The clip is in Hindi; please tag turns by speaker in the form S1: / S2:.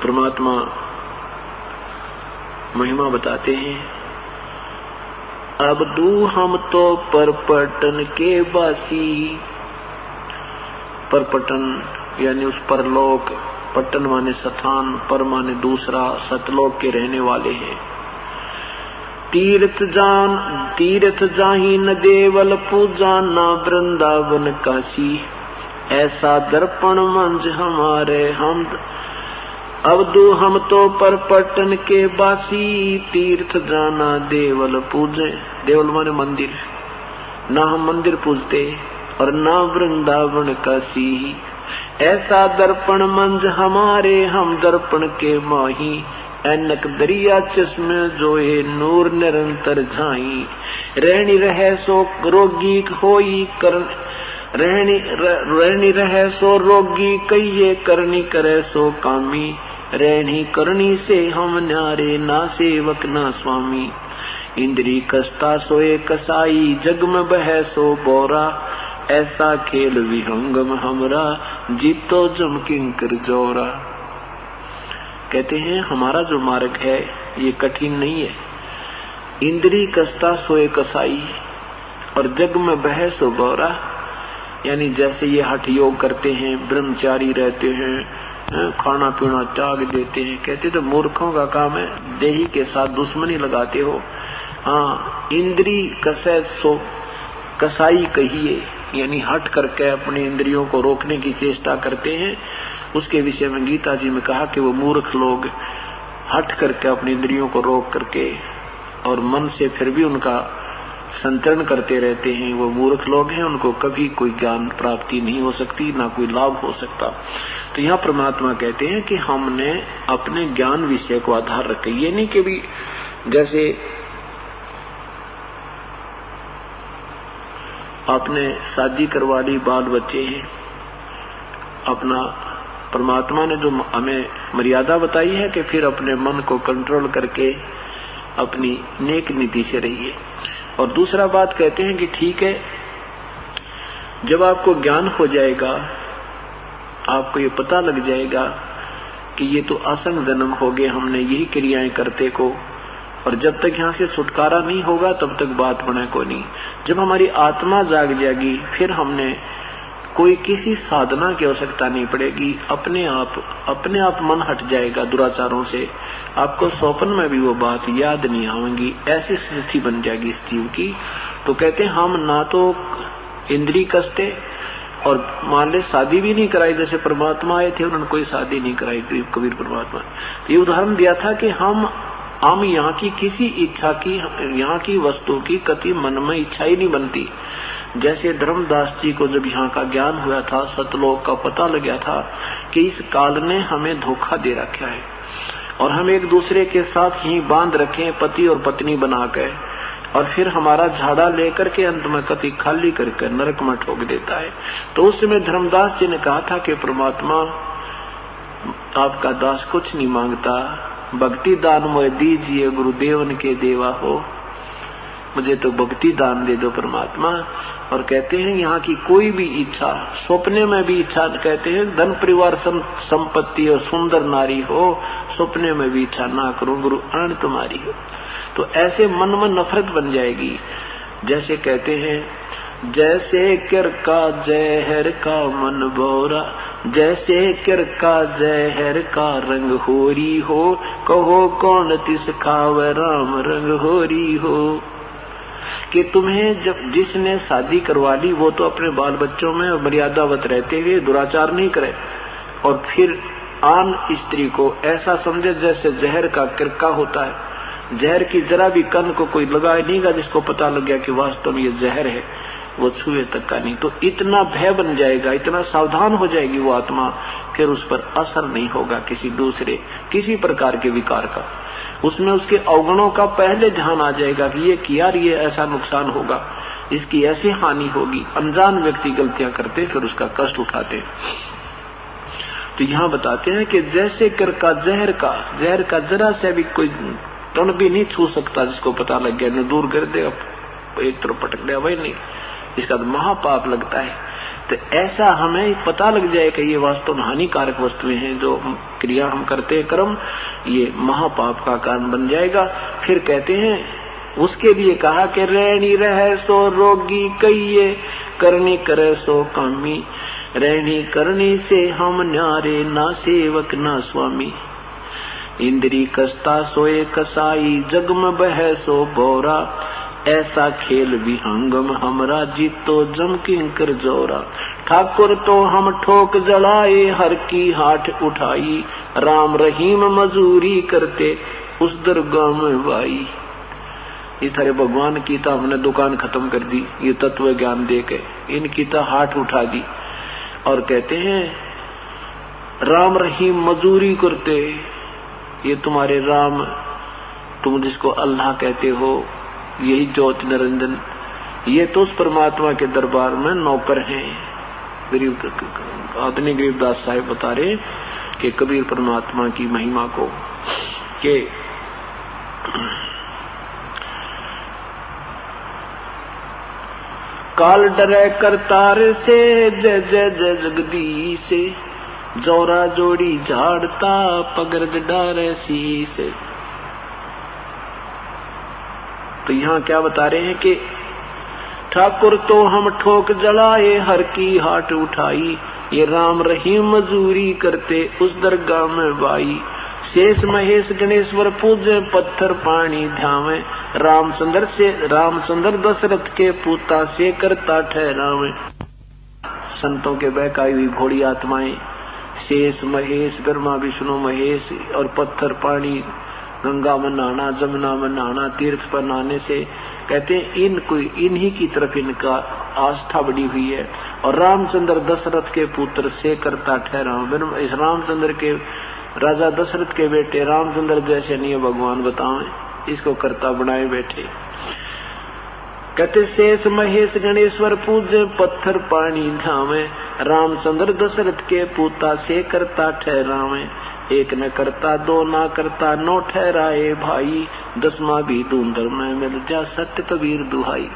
S1: परमात्मा महिमा बताते हैं, अब दू हम तो परपटन के बासी। परपटन यानी उस परलोक, पटन माने स्थान, पर माने दूसरा, सतलोक के रहने वाले हैं। तीर्थ जाही न देवल पूजा, ना वृंदावन काशी। ऐसा दर्पण मंज हमारे हम, अब दो हम तो परपटन के बासी। तीर्थ जाना देवल पूजे, देवल माने मंदिर, ना हम मंदिर पूजते और ना वृंदावन काशी। ऐसा दर्पण मंज हमारे, हम दर्पण के माही। ऐनक दरिया चश्मे जोए, नूर निरंतर झाई। रहनी रहे सो रोगी होई कर, रहनी रहे सो रोगी कहिए, करनी करे सो कामी। रहनी करनी से हम न्यारे, ना सेवक ना स्वामी। इंद्री कसता सोए कसाई, जग में बह सो बोरा। ऐसा खेल विहंगम हमरा, जीतो जम किंकर जोरा। कहते हैं हमारा जो मार्ग है ये कठिन नहीं है। इंद्री कसता सोए कसाई और जग में बह सो बोरा, यानी जैसे ये हठ योग करते हैं, ब्रह्मचारी रहते हैं, खाना पीना त्याग देते हैं, कहते तो मूर्खों का काम है, देही के साथ दुश्मनी लगाते हो। हाँ, इंद्री कसे सो कसाई कहिए, यानी हट करके अपने इंद्रियों को रोकने की चेष्टा करते हैं। उसके विषय में गीता जी में कहा कि वो मूर्ख लोग हट करके अपनी इंद्रियों को रोक करके और मन से फिर भी उनका संतरण करते रहते हैं, वो मूर्ख लोग हैं, उनको कभी कोई ज्ञान प्राप्ति नहीं हो सकती, ना कोई लाभ हो सकता। तो यहाँ परमात्मा कहते हैं कि हमने अपने ज्ञान विषय को आधार रखे। ये नहीं कि भी जैसे आपने शादी करवा ली, बाल बच्चे हैं, अपना परमात्मा ने जो हमें मर्यादा बताई है कि फिर अपने मन को कंट्रोल करके अपनी नेक नीति से रहिए। और दूसरा बात कहते हैं कि ठीक है, जब आपको ज्ञान हो जाएगा, आपको ये पता लग जाएगा कि ये तो असंग जन्म हो गए, हमने यही क्रियाएं करते को, और जब तक यहाँ से छुटकारा नहीं होगा तब तक बात बने को नहीं। जब हमारी आत्मा जाग जाएगी, फिर हमने कोई किसी साधना की आवश्यकता नहीं पड़ेगी, अपने आप मन हट जाएगा दुराचारों से। आपको स्वप्न में भी वो बात याद नहीं आएंगी, ऐसी स्थिति बन जाएगी इस जीव की। तो कहते हैं हम ना तो इंद्री कसते और मान ले शादी भी नहीं कराई, जैसे परमात्मा आए थे उन्होंने कोई शादी नहीं कराई, कबीर परमात्मा। ये उदाहरण दिया था कि हम यहाँ की किसी इच्छा की, यहाँ की वस्तु की कति मन में इच्छा ही नहीं बनती। जैसे धर्मदास जी को जब यहाँ का ज्ञान हुआ था, सतलोक का पता लग गया था कि इस काल ने हमें धोखा दे रखा है और हम एक दूसरे के साथ यहीं बांध रखे पति और पत्नी बना के, और फिर हमारा झाड़ा लेकर के अंत में कति खाली करके नरक में ठोक देता है। तो उस समय धर्मदास जी ने कहा था कि परमात्मा आपका दास कुछ नहीं मांगता, भक्ति दान मोए दीजिए, गुरुदेवन के देवा हो, मुझे तो भक्ति दान दे दो परमात्मा। और कहते हैं यहाँ की कोई भी इच्छा, सपने में भी इच्छा, कहते हैं धन परिवार संपत्ति और सुंदर नारी हो, सपने में भी इच्छा ना करो, गुरु आन तुम्हारी हो। तो ऐसे मन में नफरत बन जाएगी। जैसे कहते हैं जैसे किर का जहर का मन भोरा, जैसे किर का जहर का रंग होरी हो, कहो कौन तिस खाव राम रंग होरी हो। कि तुम्हें जब जिसने शादी करवा ली वो तो अपने बाल बच्चों में मर्यादावत रहते हुए दुराचार नहीं करे, और फिर आन स्त्री को ऐसा समझे जैसे जहर का किरका होता है। जहर की जरा भी कन को कोई लगाए नहींगा, जिसको पता लग गया कि वास्तव में ये जहर है, वो छुए तक का नहीं। तो इतना भय बन जाएगा, इतना सावधान हो जाएगी वो आत्मा, फिर उस पर असर नहीं होगा किसी प्रकार के विकार का। उसमें उसके अवगुणों का पहले ध्यान आ जाएगा कि ये किया, ये ऐसा नुकसान होगा, इसकी ऐसी हानि होगी। अनजान व्यक्ति गलतियां करते फिर उसका कष्ट उठाते। तो यहाँ बताते हैं कि जैसे कर का जहर का जरा से भी कोई टन भी नहीं छू सकता, जिसको पता लग गया न दूर कर देगा, एक तरफ पटक दिया, वही नहीं, इसका तो महापाप लगता है। तो ऐसा हमें पता लग जाए कि ये वास्तव में हानिकारक वस्तुएं हैं, जो क्रिया हम करते हैं कर्म, ये महापाप का कारण बन जाएगा। फिर कहते हैं उसके लिए कहा कि रहनी रह सो रोगी कहिए, करनी करे सो कामी, रहनी करनी से हम न्यारे, ना सेवक ना स्वामी। इंद्री कसता सोए कसाई, जग में बह सो बोरा, ऐसा खेल भी हंगम हमरा, जीतो जम किंकर जोरा। ठाकुर तो हम ठोक जलाए, हर की हाथ उठाई, राम रहीम मजूरी करते उस दरगाह में भाई। इस तरह भगवान की तो हमने दुकान खत्म कर दी, ये तत्व ज्ञान देके इनकी तो हाथ उठा दी, और कहते हैं राम रहीम मजूरी करते। ये तुम्हारे राम, तुम जिसको अल्लाह कहते हो, यही ज्योति निरंजन, ये तो उस परमात्मा के दरबार में नौकर हैं। आदरणीय गरीबदास साहिब बता रहे कि कबीर परमात्मा की महिमा को के काल डरे करतार से, जय जय जय जगदीश, जोरा जोड़ी झाड़ता पगरद डारे शीस। तो यहाँ क्या बता रहे हैं कि ठाकुर तो हम ठोक जलाए, हर की हाथ उठाई, ये राम रहीम मजूरी करते उस दरगाह में बाई। शेष महेश गणेश्वर पूजे, पत्थर पानी ध्यावे, रामचंद्र दशरथ के पूता से करता ठहरावे। संतों के बहकाई हुई भोली आत्माएं शेष महेश, ब्रह्मा विष्णु महेश, और पत्थर पानी, गंगा में नहाना, जमुना में नहाना, तीर्थ पर नहाने से कहते हैं इन्हीं की तरफ इनका आस्था बढ़ी हुई है। और रामचंद्र दशरथ के पुत्र से करता ठहरावे, इस रामचंद्र के राजा दशरथ के बेटे रामचंद्र जैसे नहीं भगवान बताएं, इसको करता बनाए बैठे। कहते शेष महेश गणेश्वर पूजे, पत्थर पानी धावे, रामचंद्र दशरथ के पूता से करता ठहरावे। एक न करता दो ना करता नौ ठहराए भाई, दसवां भी धुंधर में मिल जा सत्य कबीर दुहाई।